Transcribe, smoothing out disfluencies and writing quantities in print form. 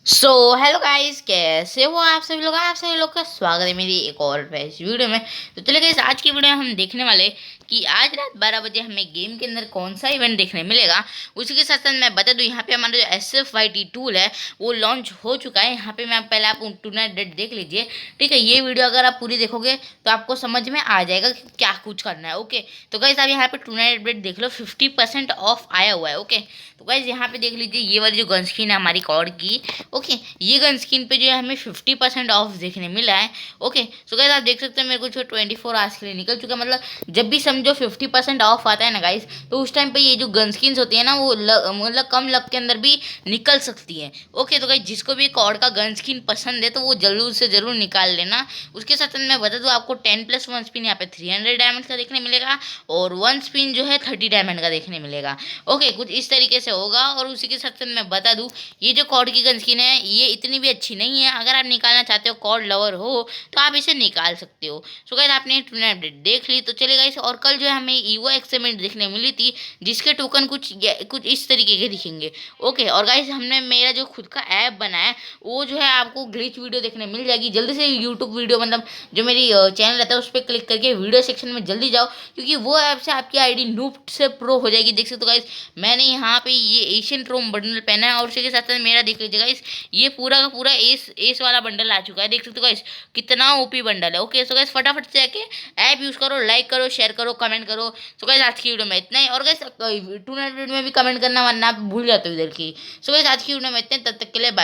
So hello guys, कैसे हो आप सभी लोग का स्वागत है मेरी एक और फ्रेश वीडियो में। तो चलिए गाइस, आज की वीडियो में हम देखने वाले हैं कि आज रात 12 बजे हमें गेम के अंदर कौन सा इवेंट देखने मिलेगा। उसी के साथ साथ मैं बता दूं, यहाँ पे हमारा जो SFYT टूल है वो लॉन्च हो चुका है। यहाँ पे मैं पहले आप टूर्नामेंट डेट देख लीजिए। ठीक है, ये वीडियो अगर आप पूरी देखोगे तो आपको समझ में आ जाएगा कि क्या कुछ करना है। ओके, तो गाइस आप यहाँ पे टूर्नामेंट डेट देख लो, 50% ऑफ आया हुआ है। ओके, तो गाइस यहाँ पे देख लीजिए, ये वाली जो गन स्किन है हमारी कॉर्ड की। ओके, ये गन स्किन पे जो है हमें 50% ऑफ देखने मिला है। ओके, सो गाइस आप देख सकते हैं मेरे को जो 24 आवर्स के लिए निकल चुका है। मतलब जब भी समझो 50% ऑफ आता है ना गाइस, तो उस टाइम पे ये जो गन स्किन्स होती है ना वो मतलब कम लक के अंदर भी निकल सकती है। ओके, तो गाइस जिसको भी कॉर्ड का गन स्किन पसंद है तो वो जरूर से जरूर निकाल लेना। उसके साथ मैं बता दूं, आपको 10+1 स्पिन यहाँ पे 300 डायमंड का देखने मिलेगा और 1 स्पिन जो है 30 डायमंड का देखने मिलेगा। ओके, कुछ इस तरीके से होगा। और उसी के साथ मैं बता दूं, ये जो कॉर्ड की गन स्किन है ये इतनी भी अच्छी नहीं है। अगर आप निकालना चाहते हो, कॉर्ड लवर हो, तो आप इसे निकाल सकते हो। सो गाइस आपने टूर्नामेंट अपडेट देख ली, तो चलेगा इस। और कल जो है हमें ईवो एक्सपेरिमेंट देखने मिली थी, जिसके टोकन कुछ इस तरीके के दिखेंगे। ओके, और गाइस हमने मेरा जो खुद का ऐप बनाया है वो जो है आपको ग्लिच वीडियो देखने मिल जाएगी जल्दी से। यूट्यूब वीडियो मतलब जो मेरी चैनल रहता है उस पर क्लिक करके वीडियो सेक्शन में जल्दी जाओ, क्योंकि वो ऐप से आपकी आईडी नूब से प्रो हो जाएगी। देख सकते हो गाइस, मैंने यहाँ पे ये एशियन ट्रोम बंडल पहना है और उसी के साथ साथ मेरा देख लीजिए गाइस, ये पूरा का पूरा एस एस वाला बंडल आ चुका है। देख सकते हो गाइस कितना ओपी बंडल है। ओके, सो गाइस फटाफट से जाके ऐप यूज करो, लाइक करो, शेयर करो, कमेंट करो। सो गाइस आज की वीडियो में इतना ही। और गाइस 200 में भी कमेंट करना वरना आप भूल जाते हो इधर की। सो गाइस आज की वीडियो में इतने, तब तक के लिए बाय।